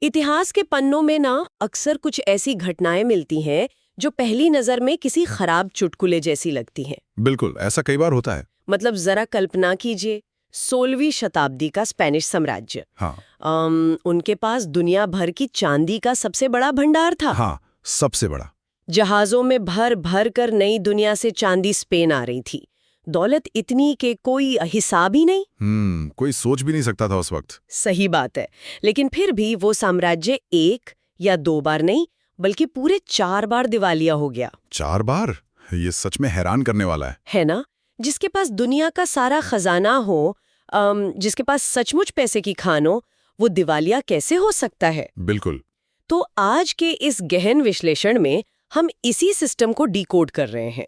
इतिहास के पन्नों में ना अक्सर कुछ ऐसी घटनाएं मिलती हैं जो पहली नजर में किसी खराब चुटकुले जैसी लगती हैं। बिल्कुल, ऐसा कई बार होता है। मतलब जरा कल्पना कीजिए, 16वीं शताब्दी का स्पेनिश साम्राज्य। हाँ। उनके पास दुनिया भर की चांदी का सबसे बड़ा भंडार था। हाँ, सबसे बड़ा। जहाजों में भर भर कर नई दुनिया से चांदी स्पेन आ रही थी। दौलत इतनी के कोई हिसाब ही नहीं। कोई सोच भी नहीं सकता था उस वक्त। सही बात है। लेकिन फिर भी वो साम्राज्य एक या दो बार नहीं बल्कि पूरे 4 बार दिवालिया हो गया। 4 बार? ये सच में हैरान करने वाला है ना? जिसके पास दुनिया का सारा खजाना हो, जिसके पास सचमुच पैसे की खान हो, वो दिवालिया कैसे हो सकता है? बिल्कुल। तो आज के इस गहन विश्लेषण में हम इसी सिस्टम को डिकोड कर रहे हैं।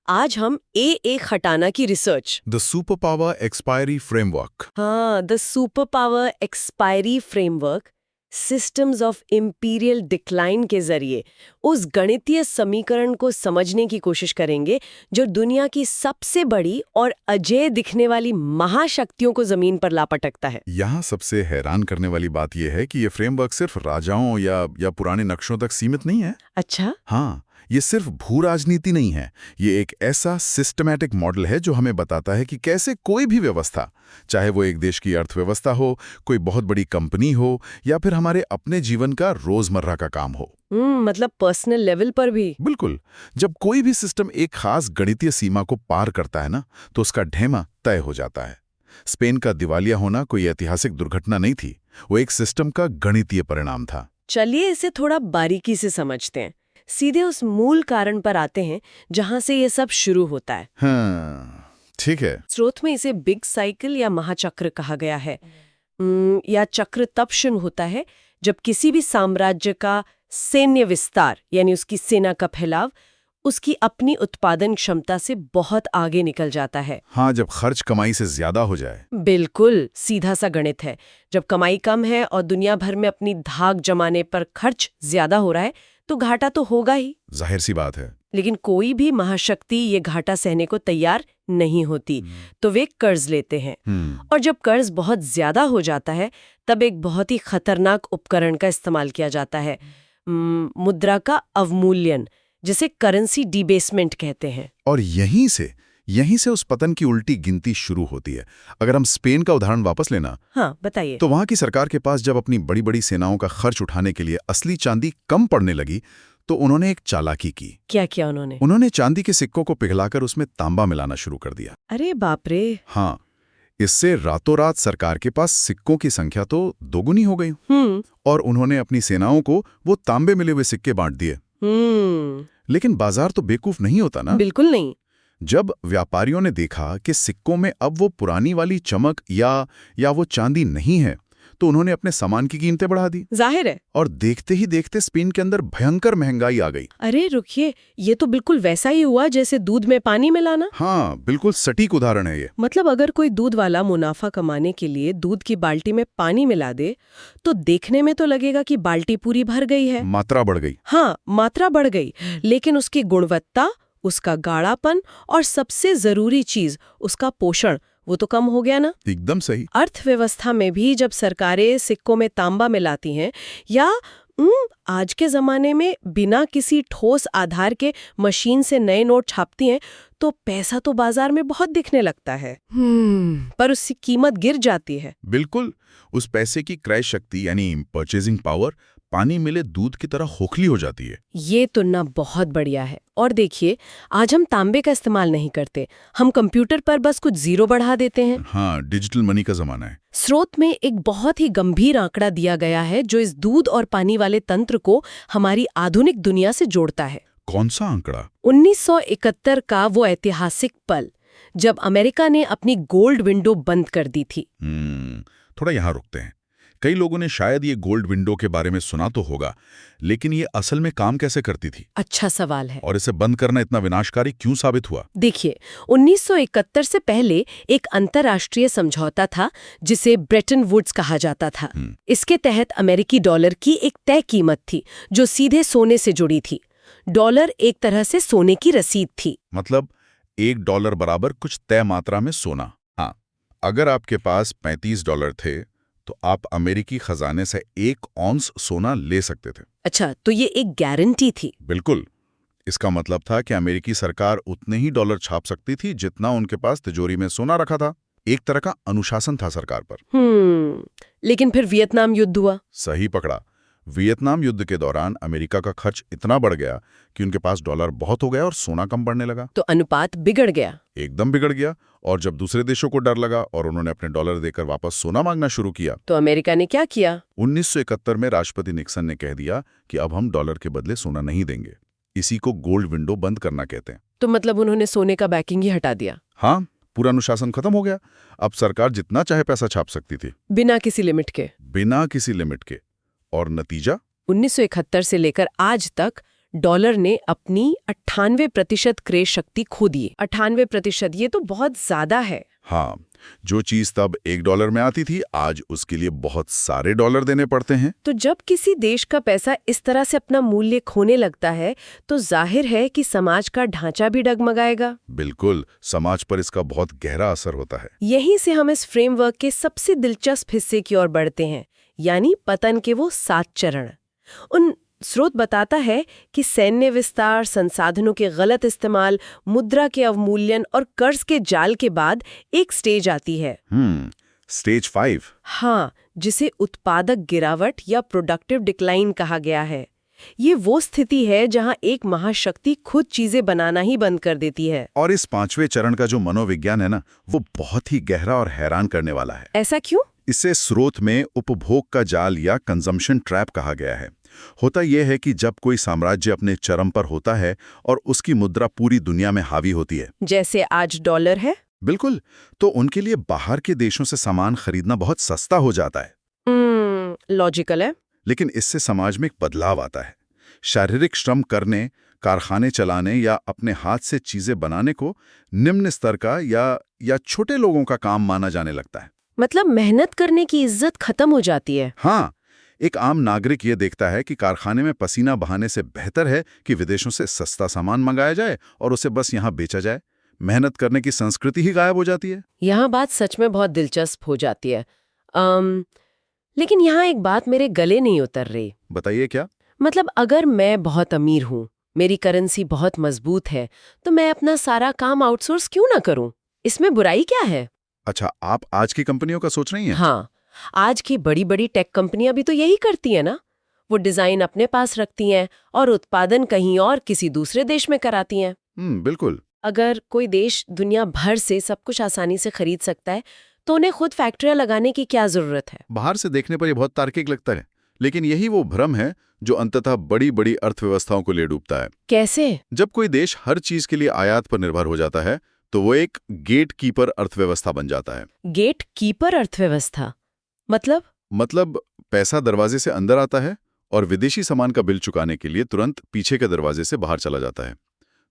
आज हम ए खटाना की research the super power expiry framework. हाँ, the super power expiry framework, systems of imperial decline के जरिए उस गणितीय समीकरण को समझने की कोशिश करेंगे जो दुनिया की सबसे बड़ी और अजेय दिखने वाली महाशक्तियों को जमीन पर लापटकता है। यहाँ सबसे हैरान करने वाली बात यह है कि ये फ्रेमवर्क सिर्फ राजाओं या पुराने नक्शों तक सीमित नहीं है। अच्छा? हाँ, ये सिर्फ भू राजनीति नहीं है। ये एक ऐसा सिस्टमैटिक मॉडल है जो हमें बताता है कि कैसे कोई भी व्यवस्था, चाहे वो एक देश की अर्थव्यवस्था हो, कोई बहुत बड़ी कंपनी हो या फिर हमारे अपने जीवन का रोजमर्रा का काम हो, मतलब पर्सनल लेवल पर भी। बिल्कुल, जब कोई भी सिस्टम एक खास गणितीय सीमा को पार करता है ना, तो उसका ढेमा तय हो जाता है। स्पेन का दिवालिया होना कोई ऐतिहासिक दुर्घटना नहीं थी, वो एक सिस्टम का गणितीय परिणाम था। चलिए इसे थोड़ा बारीकी से समझते हैं। सीधे उस मूल कारण पर आते हैं जहां से ये सब शुरू होता है। हाँ, ठीक है। स्रोत में इसे बिग साइकिल या महाचक्र कहा गया है। या चक्र तब शुरू होता है जब किसी भी साम्राज्य का सैन्य विस्तार यानी उसकी सेना का फैलाव उसकी अपनी उत्पादन क्षमता से बहुत आगे निकल जाता है। हाँ, जब खर्च कमाई से ज्यादा हो जाए। बिल्कुल सीधा सा गणित है। जब कमाई कम है और दुनिया भर में अपनी धाक जमाने पर खर्च ज्यादा हो रहा है तो घाटा तो होगा ही। जाहिर सी बात है। लेकिन कोई भी महाशक्ति ये घाटा सहने को तैयार नहीं होती, तो वे कर्ज लेते हैं। और जब कर्ज बहुत ज्यादा हो जाता है तब एक बहुत ही खतरनाक उपकरण का इस्तेमाल किया जाता है, मुद्रा का अवमूल्यन, जिसे करेंसी डिबेसमेंट कहते हैं। और यहीं से उस पतन की उल्टी गिनती शुरू होती है। अगर हम स्पेन का उदाहरण वापस लेना, हाँ बताइए। तो वहां की सरकार के पास जब अपनी बड़ी बड़ी सेनाओं का खर्च उठाने के लिए असली चांदी कम पड़ने लगी, तो उन्होंने एक चालाकी की। क्या किया उन्होंने? उन्होंने चांदी के सिक्कों को पिघलाकर उसमें तांबा मिलाना शुरू कर दिया। अरे बाप रे। हाँ, इससे रातों रात सरकार के पास सिक्कों की संख्या तो दोगुनी हो गई। और उन्होंने अपनी सेनाओं को वो तांबे मिले हुए सिक्के बांट दिए। लेकिन बाजार तो बेवकूफ नहीं होता ना। बिल्कुल नहीं। जब व्यापारियों ने देखा कि सिक्कों में अब वो पुरानी वाली चमक या वो चांदी नहीं है, तो उन्होंने अपने सामान की कीमतें बढ़ा दी। जाहिर है। और देखते ही देखते स्पेन के अंदर भयंकर महंगाई आ गई। अरे रुकिए, ये तो बिल्कुल वैसा ही हुआ जैसे दूध में पानी मिलाना। हाँ, बिल्कुल सटीक उदाहरण है ये। मतलब अगर कोई दूध वाला मुनाफा कमाने के लिए दूध की बाल्टी में पानी मिला दे, तो देखने में तो लगेगा कि बाल्टी पूरी भर गई है, मात्रा बढ़ गई। हाँ, मात्रा बढ़ गई, लेकिन उसकी गुणवत्ता, उसका गाढ़ापन और सबसे जरूरी चीज उसका पोषण, वो तो कम हो गया ना। एकदम सही। अर्थव्यवस्था में भी जब सरकारें सिक्कों में तांबा मिलाती हैं या आज के जमाने में बिना किसी ठोस आधार के मशीन से नए नोट छापती हैं, तो पैसा तो बाजार में बहुत दिखने लगता है, पर उसकी कीमत गिर जाती है। बिल्कुल, उस पैसे की क्रय शक्ति यानी परचेजिंग पावर पानी मिले दूध की तरह खोखली हो जाती है। ये तुलना बहुत बढ़िया है। और देखिए, आज हम तांबे का इस्तेमाल नहीं करते, हम कंप्यूटर पर बस कुछ जीरो बढ़ा देते हैं। हाँ, डिजिटल मनी का जमाना है। स्रोत में एक बहुत ही गंभीर आंकड़ा दिया गया है जो इस दूध और पानी वाले तंत्र को हमारी आधुनिक दुनिया से जोड़ता है। कौन सा आंकड़ा? 1971 का वो ऐतिहासिक पल जब अमेरिका ने अपनी गोल्ड विंडो बंद कर दी थी। थोड़ा यहाँ रुकते हैं। कई लोगों ने शायद ये गोल्ड विंडो के बारे में सुना तो होगा, लेकिन ये असल में काम कैसे करती थी? अच्छा सवाल है। और इसे बंद करना इतना विनाशकारी क्यों साबित हुआ? देखिए, 1971 से पहले एक अंतर्राष्ट्रीय समझौता था जिसे ब्रेटन वुड्स कहा जाता था। इसके तहत अमेरिकी डॉलर की एक तय कीमत थी जो सीधे सोने से जुड़ी थी। डॉलर एक तरह से सोने की रसीद थी। मतलब $1 बराबर कुछ तय मात्रा में सोना। हाँ, अगर आपके पास $35 थे तो आप अमेरिकी खजाने से 1 औंस सोना ले सकते थे। अच्छा, तो ये एक गारंटी थी। बिल्कुल। इसका मतलब था कि अमेरिकी सरकार उतने ही डॉलर छाप सकती थी जितना उनके पास तिजोरी में सोना रखा था। एक तरह का अनुशासन था सरकार पर। लेकिन फिर वियतनाम युद्ध हुआ। सही पकड़ा। वियतनाम युद्ध के दौरान अमेरिका का खर्च इतना बढ़ गया कि उनके पास डॉलर बहुत हो गया और सोना कम पड़ने लगा। तो अनुपात बिगड़ गया। एकदम बिगड़ गया। और जब दूसरे देशों को डर लगा और उन्होंने अपने डॉलर देकर वापस सोना मांगना शुरू किया, तो अमेरिका ने क्या किया? 1971 में राष्ट्रपति निक्सन ने कह दिया कि अब हम डॉलर के बदले सोना नहीं देंगे। इसी को गोल्ड विंडो बंद करना कहते हैं। तो मतलब उन्होंने सोने का बैकिंग ही हटा दिया। हाँ, पूरा अनुशासन खत्म हो गया। अब सरकार जितना चाहे पैसा छाप सकती थी, बिना किसी लिमिट के। बिना किसी लिमिट के। और नतीजा? 1971 से लेकर आज तक डॉलर ने अपनी 98% क्रय शक्ति खो दी। 98%, ये तो बहुत ज्यादा है। हाँ, जो चीज तब $1 में आती थी, आज उसके लिए बहुत सारे डॉलर देने पड़ते हैं। तो जब किसी देश का पैसा इस तरह से अपना मूल्य खोने लगता है, तो जाहिर है कि समाज का ढांचा भी डगमगाएगा। बिल्कुल, समाज पर इसका बहुत गहरा असर होता है। यहीं से हम इस फ्रेमवर्क के सबसे दिलचस्प हिस्से की ओर बढ़ते हैं, यानी पतन के वो 7 चरण। उन स्रोत बताता है कि सैन्य विस्तार, संसाधनों के गलत इस्तेमाल, मुद्रा के अवमूल्यन और कर्ज के जाल के बाद एक स्टेज आती है। स्टेज 5। हाँ, जिसे उत्पादक गिरावट या प्रोडक्टिव डिक्लाइन कहा गया है। ये वो स्थिति है जहां एक महाशक्ति खुद चीजें बनाना ही बंद कर देती है। और इस 5वें चरण का जो मनोविज्ञान है ना, वो बहुत ही गहरा और हैरान करने वाला है। ऐसा क्यों? इसे स्रोत में उपभोग का जाल या कंजम्पशन ट्रैप कहा गया है। होता यह है कि जब कोई साम्राज्य अपने चरम पर होता है और उसकी मुद्रा पूरी दुनिया में हावी होती है, जैसे आज डॉलर है। बिल्कुल, तो उनके लिए बाहर के देशों से सामान खरीदना बहुत सस्ता हो जाता है। लॉजिकल है। लेकिन इससे समाज में एक बदलाव आता है। शारीरिक श्रम करने, कारखाने चलाने या अपने हाथ से चीजें बनाने को निम्न स्तर का या छोटे लोगों का काम माना जाने लगता है। मतलब मेहनत करने की इज्जत खत्म हो जाती है। हाँ, एक आम नागरिक ये देखता है कि कारखाने में पसीना बहाने से बेहतर है कि विदेशों से सस्ता सामान मंगाया जाए और उसे बस यहाँ बेचा जाए। मेहनत करने की संस्कृति ही गायब हो जाती है। यहाँ बात सच में बहुत दिलचस्प हो जाती है। लेकिन यहाँ एक बात मेरे गले नहीं उतर रही। बताइए क्या? मतलब अगर मैं बहुत अमीर हूँ, मेरी करेंसी बहुत मजबूत है, तो मैं अपना सारा काम आउटसोर्स क्यों ना करूँ? इसमें बुराई क्या है? अच्छा, आप आज की कंपनियों का सोच रही हैं? हाँ, आज की बड़ी बड़ी टेक कंपनियां भी तो यही करती हैं ना। वो डिजाइन अपने पास रखती हैं और उत्पादन कहीं और किसी दूसरे देश में कराती हैं। बिल्कुल। अगर कोई देश दुनिया भर से सब कुछ आसानी से खरीद सकता है, तो उन्हें खुद फैक्ट्रियां लगाने की क्या जरूरत है? बाहर से देखने पर यह बहुत तार्किक लगता है, लेकिन यही वो भ्रम है जो अंततः बड़ी बड़ी अर्थव्यवस्थाओं को ले डूबता है। कैसे? जब कोई देश हर चीज के लिए आयात पर निर्भर हो जाता है, तो वो एक गेट कीपर अर्थव्यवस्था बन जाता है। गेट कीपर अर्थव्यवस्था मतलब पैसा दरवाजे से अंदर आता है और विदेशी सामान का बिल चुकाने के लिए तुरंत पीछे के दरवाजे से बाहर चला जाता है।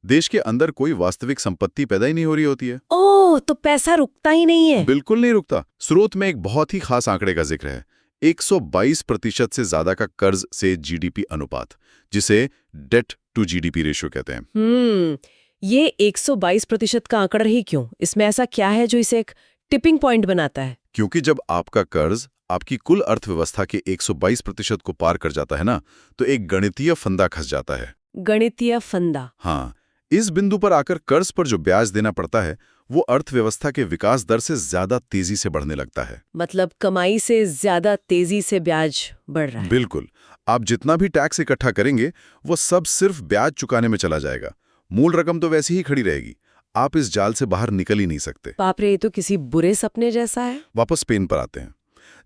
देश के अंदर कोई वास्तविक संपत्ति पैदा ही नहीं हो रही होती है। ओह, तो पैसा रुकता ही नहीं है। बिल्कुल नहीं रुकता। स्रोत में एक बहुत ही खास आंकड़े का जिक्र है, 122% से ज्यादा का कर्ज से जीडीपी अनुपात, जिसे डेट टू जीडीपी रेशियो कहते हैं। ये 122% का आंकड़ा ही क्यों? इसमें ऐसा क्या है जो इसे एक टिपिंग पॉइंट बनाता है? क्योंकि जब आपका कर्ज आपकी कुल अर्थव्यवस्था के 122% को पार कर जाता है ना, तो एक गणितीय फंदा खस जाता है। गणितीय फंदा? हाँ, इस बिंदु पर आकर कर्ज पर जो ब्याज देना पड़ता है, वो अर्थव्यवस्था के विकास दर से ज्यादा तेजी से बढ़ने लगता है। मतलब कमाई से ज्यादा तेजी से ब्याज बढ़ रहा है। बिल्कुल। आप जितना भी टैक्स इकट्ठा करेंगे, वो सब सिर्फ ब्याज चुकाने में चला जाएगा। मूल रकम तो वैसी ही खड़ी रहेगी। आप इस जाल से बाहर निकल ही नहीं सकते। बाप रे, ये तो किसी बुरे सपने जैसा है। वापस स्पेन पर आते हैं।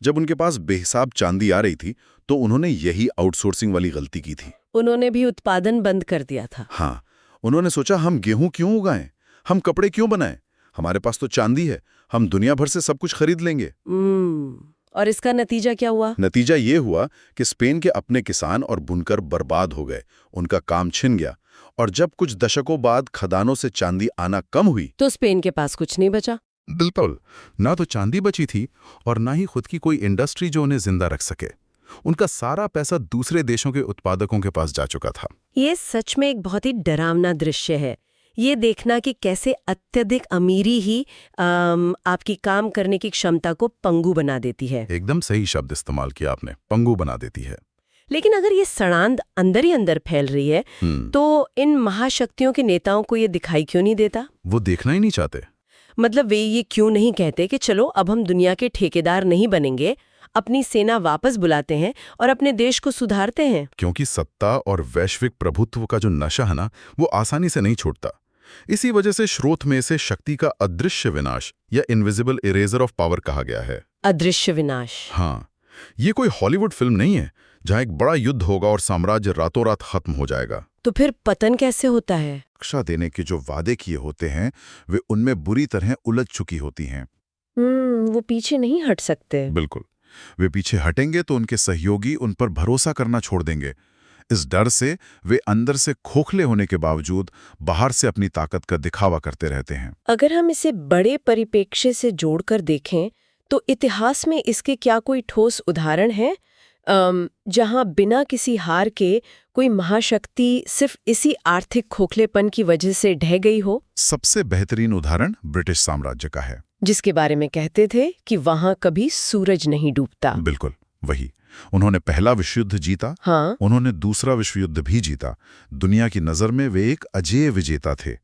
जब उनके पास बेहिसाब चांदी आ रही थी, तो उन्होंने यही आउटसोर्सिंग वाली गलती की थी। उन्होंने भी उत्पादन बंद कर दिया था। हाँ, उन्होंने सोचा, हम गेहूं क्यों उगाएं, हम कपड़े क्यों बनाएं, हमारे पास तो चांदी है, हम दुनिया भर से सब कुछ खरीद लेंगे। और इसका नतीजा क्या हुआ? नतीजा ये हुआ कि स्पेन के अपने किसान और बुनकर बर्बाद हो गए, उनका काम छिन गया। और जब कुछ दशकों बाद खदानों से चांदी आना कम हुई, तो स्पेन के पास कुछ नहीं बचा। बिल्कुल, ना तो चांदी बची थी और ना ही खुद की कोई इंडस्ट्री जो उन्हें जिंदा रख सके। उनका सारा पैसा दूसरे देशों के उत्पादकों के पास जा चुका था। ये सच में एक बहुत ही डरावना दृश्य है। ये देखना कि कैसे अत्यधिक अमीरी ही आपकी काम करने की क्षमता को पंगु बना देती है। एकदम सही शब्द इस्तेमाल किया आपने, पंगु बना देती है। लेकिन अगर ये सड़ांध अंदर ही अंदर फैल रही है तो इन महाशक्तियों के नेताओं को ये दिखाई क्यों नहीं देता? वो देखना ही नहीं चाहते। मतलब वे ये क्यों नहीं कहते कि चलो अब हम दुनिया के ठेकेदार नहीं बनेंगे, अपनी सेना वापस बुलाते हैं और अपने देश को सुधारते हैं? क्योंकि सत्ता और वैश्विक प्रभुत्व का जो नशा है ना, वो आसानी से नहीं छूटता। इसी वजह से स्रोत में से शक्ति का अदृश्य विनाश या इनविजिबल इरेजर ऑफ पावर कहा गया है। अदृश्य विनाश। हाँ, ये कोई हॉलीवुड फिल्म नहीं है जहां एक बड़ा युद्ध होगा और साम्राज्य रातों रात खत्म हो जाएगा। तो फिर पतन कैसे होता है? रक्षा देने के जो वादे किए होते हैं वे उनमें बुरी तरह उलझ चुकी होती हैं। वो पीछे नहीं हट सकते। बिल्कुल, वे पीछे हटेंगे तो उनके सहयोगी उन पर भरोसा करना छोड़ देंगे। इस डर से वे अंदर से खोखले होने के बावजूद बाहर से अपनी ताकत का दिखावा करते रहते हैं। अगर हम इसे बड़े परिप्रेक्ष्य से जोड़कर देखें तो इतिहास में इसके क्या कोई ठोस उदाहरण है जहां बिना किसी हार के कोई महाशक्ति सिर्फ इसी आर्थिक खोखलेपन की वजह से ढह गई हो? सबसे बेहतरीन उदाहरण ब्रिटिश साम्राज्य का है, जिसके बारे में कहते थे कि वहां कभी सूरज नहीं डूबता। बिल्कुल वही। उन्होंने पहला विश्व युद्ध जीता, हाँ, उन्होंने दूसरा विश्व युद्ध भी जीता। दुनिया की नजर में वे एक अजेय विजेता थे।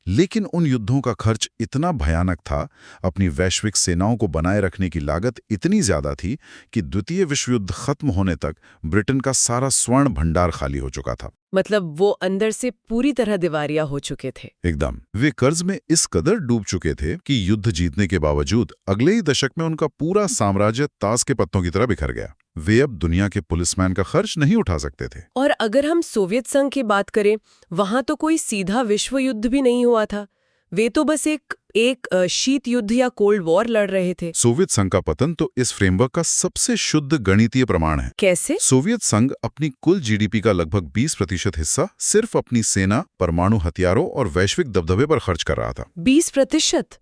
लेकिन उन युद्धों का खर्च इतना भयानक था, अपनी वैश्विक सेनाओं को बनाए रखने की लागत इतनी ज्यादा थी कि द्वितीय विश्व युद्ध खत्म होने तक ब्रिटेन का सारा स्वर्ण भंडार खाली हो चुका था। मतलब वो अंदर से पूरी तरह दिवालिया हो चुके थे। एकदम। वे कर्ज में इस कदर डूब चुके थे कि युद्ध जीतने के बावजूद अगले ही दशक में उनका पूरा साम्राज्य ताश के पत्तों की तरह बिखर गया। वे अब दुनिया के पुलिसमैन का खर्च नहीं उठा सकते थे। और अगर हम सोवियत संघ की बात करें, वहां तो कोई सीधा विश्व युद्ध भी नहीं हुआ था। वे तो बस एक शीत युद्ध या कोल्ड वॉर लड़ रहे थे। सोवियत संघ का पतन तो इस फ्रेमवर्क का सबसे शुद्ध गणितीय प्रमाण है। कैसे? सोवियत संघ अपनी कुल जीडीपी का लगभग 20% हिस्सा सिर्फ अपनी सेना, परमाणु हथियारों और वैश्विक दबदबे पर खर्च कर रहा था। 20%?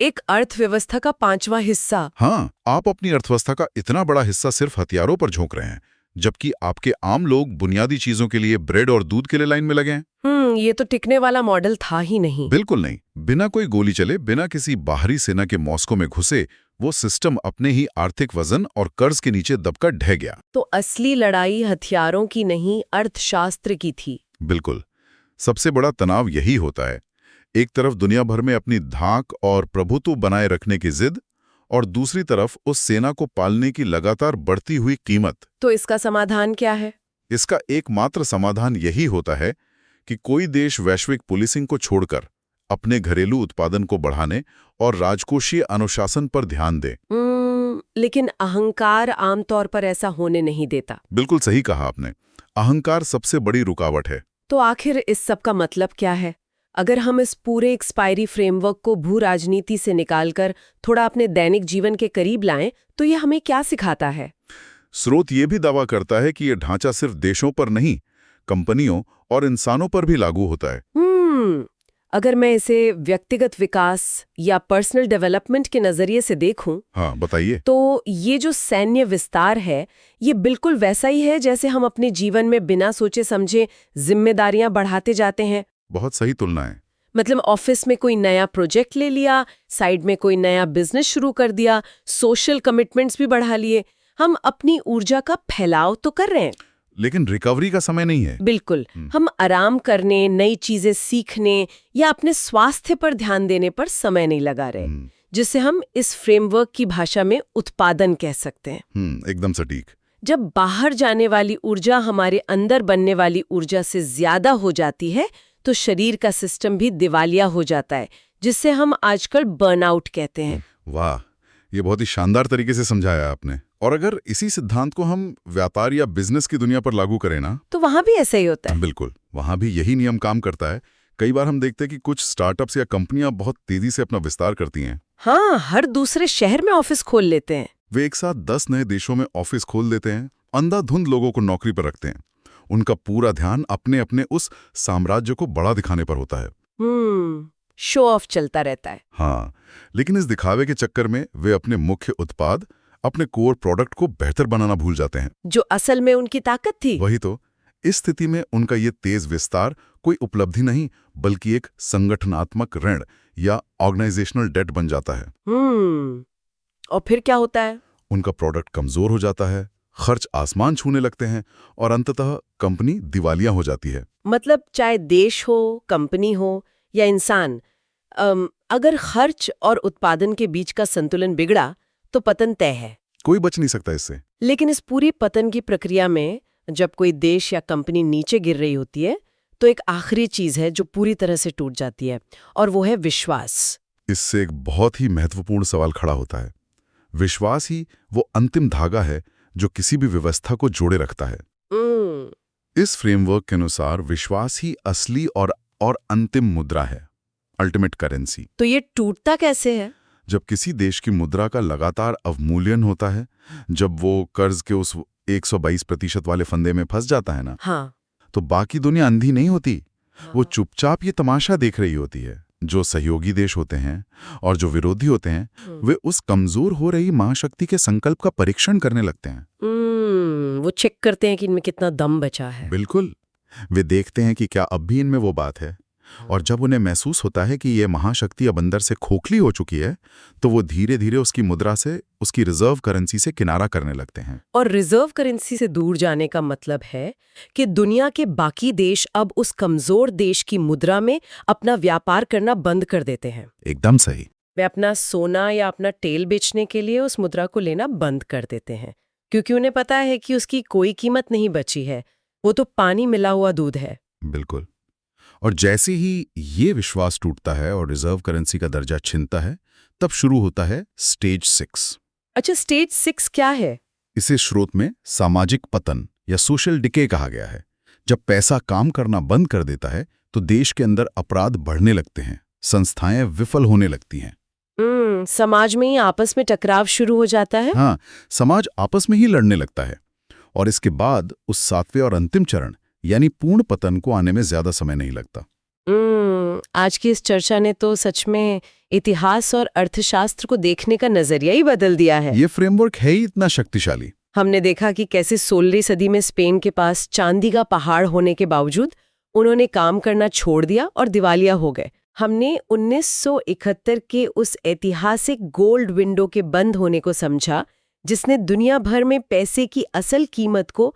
एक अर्थव्यवस्था का 5वां हिस्सा? हाँ, आप अपनी अर्थव्यवस्था का इतना बड़ा हिस्सा सिर्फ हथियारों पर झोंक रहे हैं, जबकि आपके आम लोग बुनियादी चीजों के लिए ब्रेड और दूध के लिए लाइन में लगे हैं। ये तो टिकने वाला मॉडल था ही नहीं। बिल्कुल नहीं। बिना कोई गोली चले, बिना किसी बाहरी सेना के मॉस्को में घुसे, वो सिस्टम अपने ही आर्थिक वजन और कर्ज के नीचे दबकर ढह गया। तो असली लड़ाई हथियारों की नहीं, अर्थशास्त्र की थी। बिल्कुल। सबसे बड़ा तनाव यही होता है। एक तरफ दुनिया भर में अपनी धाक और प्रभुत्व बनाए रखने की जिद, और दूसरी तरफ उस सेना को पालने की लगातार बढ़ती हुई कीमत। तो इसका समाधान क्या है? इसका एकमात्र समाधान यही होता है कि कोई देश वैश्विक पुलिसिंग को छोड़कर अपने घरेलू उत्पादन को बढ़ाने और राजकोषीय अनुशासन पर ध्यान दे। लेकिन अहंकार आमतौर पर ऐसा होने नहीं देता। बिल्कुल सही कहा आपने। अहंकार सबसे बड़ी रुकावट है। तो आखिर इस सब का मतलब क्या है? अगर हम इस पूरे एक्सपायरी फ्रेमवर्क को भू राजनीति से निकालकर थोड़ा अपने दैनिक जीवन के करीब लाएं, तो ये हमें क्या सिखाता है? स्रोत ये भी दावा करता है कि ये ढांचा सिर्फ देशों पर नहीं, कंपनियों और इंसानों पर भी लागू होता है। अगर मैं इसे व्यक्तिगत विकास या पर्सनल डेवलपमेंट के नजरिए से देखूं, हाँ बताइए। तो ये जो सैन्य विस्तार है, ये बिल्कुल वैसा ही है जैसे हम अपने जीवन में बिना सोचे समझे जिम्मेदारियां बढ़ाते जाते हैं। बहुत सही तुलना है। मतलब ऑफिस में कोई नया प्रोजेक्ट ले लिया, साइड में कोई नया बिजनेस शुरू कर दिया, सोशल कमिटमेंट्स भी बढ़ा लिए। हम अपनी ऊर्जा का फैलाव तो कर रहे हैं, लेकिन रिकवरी का समय नहीं है। बिल्कुल। हम आराम करने, नई चीजें सीखने या अपने स्वास्थ्य पर ध्यान देने पर समय नहीं लगा रहे, जिसे हम इस फ्रेमवर्क की भाषा में उत्पादन कह सकते हैं। एकदम सटीक। जब बाहर जाने वाली ऊर्जा हमारे अंदर बनने वाली ऊर्जा से ज्यादा हो जाती है, तो शरीर का सिस्टम भी दिवालिया हो जाता है, जिससे हम आजकल बर्नआउट कहते हैं। वाह, ये बहुत ही शानदार तरीके से समझाया आपने। और अगर इसी सिद्धांत को हम व्यापार या बिजनेस की दुनिया पर लागू करें ना, तो वहां भी ऐसा ही होता है। बिल्कुल, वहां भी यही नियम काम करता है। कई बार हम देखते हैं कि कुछ स्टार्टअप्स या कंपनियां बहुत तेजी से अपना विस्तार करती हैं। हाँ, हर दूसरे शहर में ऑफिस खोल लेते हैं। वे एक साथ 10 नए देशों में ऑफिस खोल देते हैं, अंधाधुंध लोगों को नौकरी पर रखते हैं। उनका पूरा ध्यान अपने अपने उस साम्राज्य को बड़ा दिखाने पर होता है। शो ऑफ चलता रहता है। हाँ, लेकिन इस दिखावे के चक्कर में वे अपने मुख्य उत्पाद, अपने कोर प्रोडक्ट को बेहतर बनाना भूल जाते हैं, जो असल में उनकी ताकत थी। वही तो। इस स्थिति में उनका ये तेज विस्तार कोई उपलब्धि नहीं बल्कि एक संगठनात्मक ऋण या ऑर्गेनाइजेशनल डेट बन जाता है। और फिर क्या होता है? उनका प्रोडक्ट कमजोर हो जाता है, खर्च आसमान छूने लगते हैं और अंततः कंपनी दिवालिया हो जाती है। मतलब चाहे देश हो, कंपनी हो या इंसान, अगर खर्च और उत्पादन के बीच का संतुलन बिगड़ा तो पतन तय है। कोई बच नहीं सकता इससे। लेकिन इस पूरी पतन की प्रक्रिया में जब कोई देश या कंपनी नीचे गिर रही होती है तो एक आखिरी चीज है जो पूरी तरह से टूट जाती है, और वो है विश्वास। इससे एक बहुत ही महत्वपूर्ण सवाल खड़ा होता है। विश्वास ही वो अंतिम धागा है जो किसी भी व्यवस्था को जोड़े रखता है। इस फ्रेमवर्क के अनुसार विश्वास ही असली और अंतिम मुद्रा है, अल्टीमेट करेंसी। तो ये टूटता कैसे है? जब किसी देश की मुद्रा का लगातार अवमूल्यन होता है, जब वो कर्ज के उस 122% वाले फंदे में फंस जाता है ना, हाँ। तो बाकी दुनिया अंधी नहीं होती। वो चुपचाप ये तमाशा देख रही होती है। जो सहयोगी देश होते हैं और जो विरोधी होते हैं, वे उस कमजोर हो रही महाशक्ति के संकल्प का परीक्षण करने लगते हैं। वो चेक करते हैं कि इनमें कितना दम बचा है। बिल्कुल। वे देखते हैं कि क्या अब भी इनमें वो बात है, और जब उन्हें महसूस होता है कि ये महाशक्ति अब अंदर से खोखली हो चुकी है, तो वो धीरे धीरे उसकी मुद्रा से, उसकी रिजर्व करेंसी से किनारा करने लगते हैं। और रिजर्व करेंसी से दूर जाने का मतलब है कि दुनिया के बाकी देश अब उस कमजोर देश की मुद्रा में अपना व्यापार करना बंद कर देते हैं। एकदम सही। वे अपना सोना या अपना तेल बेचने के लिए उस मुद्रा को लेना बंद कर देते हैं, क्योंकि उन्हें पता है कि उसकी कोई कीमत नहीं बची है, वो तो पानी मिला हुआ दूध है। बिल्कुल। और जैसे ही ये विश्वास टूटता है और रिजर्व करेंसी का दर्जा छिनता है, तब शुरू होता है स्टेज 6। अच्छा, स्टेज 6 क्या है? इसे स्रोत में सामाजिक पतन या सोशल डिके कहा गया है। जब पैसा काम करना बंद कर देता है तो देश के अंदर अपराध बढ़ने लगते हैं, संस्थाएं विफल होने लगती हैं। समाज में ही आपस में टकराव शुरू हो जाता है। हाँ, समाज आपस में ही लड़ने लगता है। और इसके बाद उस 7वें और अंतिम चरण यानी पूर्ण पतन को आने में ज्यादा समय नहीं लगता। आज की इस चर्चा ने तो सच में इतिहास और अर्थशास्त्र को देखने का नजरिया ही बदल दिया है। ये फ्रेमवर्क है ही इतना शक्तिशाली। हमने देखा कि कैसे 16वीं सदी में स्पेन के पास चांदी का पहाड़ होने के बावजूद उन्होंने काम करना छोड़ दिया और दिवालिया हो गए। हमने 1971 के उस ऐतिहासिक गोल्ड विंडो के बंद होने को समझा, जिसने दुनिया भर में पैसे की असल कीमत को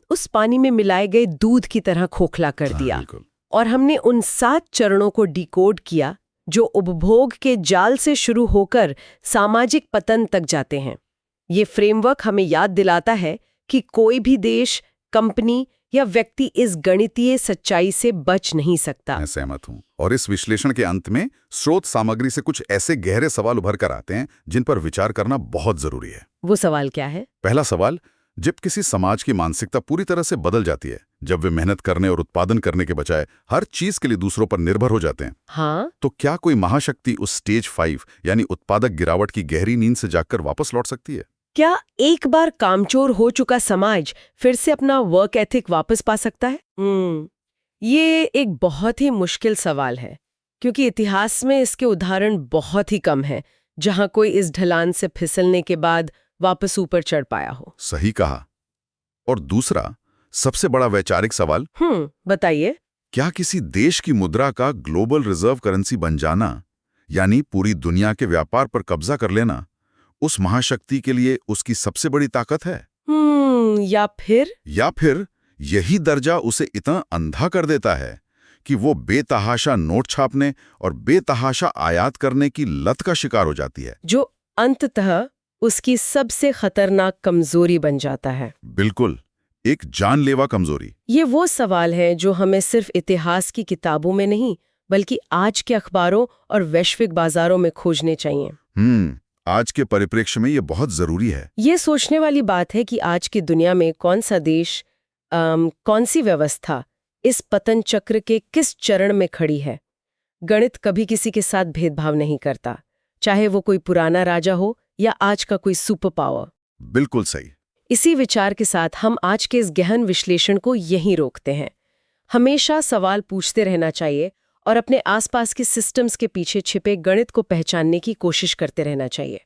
उस पानी में मिलाए गए दूध की तरह खोखला कर दिया। और हमने उन 7 चरणों को डिकोड किया जो उपभोग के जाल से शुरू होकर सामाजिक पतन तक जाते हैं। ये फ्रेमवर्क हमें याद दिलाता है कि कोई भी देश, कंपनी या व्यक्ति इस गणितीय सच्चाई से बच नहीं सकता। मैं सहमत हूं। और इस विश्लेषण के अंत में स्रोत सामग्री से कुछ ऐसे गहरे सवाल उभर कर आते हैं जिन पर विचार करना बहुत जरूरी है। वो सवाल क्या है? पहला सवाल, जब किसी समाज की मानसिकता पूरी तरह से बदल जाती है, जब वे मेहनत करने और उत्पादन करने के बजाय हर चीज के लिए दूसरों पर निर्भर हो जाते हैं, हाँ? तो क्या कोई महाशक्ति उस स्टेज 5 यानी उत्पादक गिरावट की गहरी नींद से जागकर वापस लौट सकती है? क्या एक बार कामचोर हो चुका समाज फिर से अपना वर्क एथिक वापस पा सकता है? ये एक बहुत ही मुश्किल सवाल है, क्योंकि इतिहास में इसके उदाहरण बहुत ही कम हैं जहां कोई इस ढलान से फिसलने के बाद वापस ऊपर चढ़ पाया हो। सही कहा। और दूसरा सबसे बड़ा वैचारिक सवाल, बताइए। क्या किसी देश की मुद्रा का ग्लोबल रिजर्व करेंसी बन जाना, यानी पूरी दुनिया के व्यापार पर कब्जा कर लेना, उस महाशक्ति के लिए उसकी सबसे बड़ी ताकत है? या फिर यही दर्जा उसे इतना अंधा कर देता है कि वो बेतहाशा नोट छापने और बेतहाशा आयात करने की लत का शिकार हो जाती है, जो अंततः उसकी सबसे खतरनाक कमजोरी बन जाता है। बिल्कुल, एक जानलेवा कमजोरी। ये वो सवाल है जो हमें सिर्फ इतिहास की किताबों में नहीं बल्कि आज के अखबारों और वैश्विक बाजारों में खोजने चाहिए। आज के परिप्रेक्ष्य में ये बहुत जरूरी है। ये सोचने वाली बात है कि आज की दुनिया में कौन सा देश, कौन सी व्यवस्था इस पतन चक्र के किस चरण में खड़ी है। गणित कभी किसी के साथ भेदभाव नहीं करता, चाहे वो कोई पुराना राजा हो या आज का कोई सुपर पावर। बिल्कुल सही। इसी विचार के साथ हम आज के इस गहन विश्लेषण को यहीं रोकते हैं। हमेशा सवाल पूछते रहना चाहिए और अपने आसपास के सिस्टम्स के पीछे छिपे गणित को पहचानने की कोशिश करते रहना चाहिए।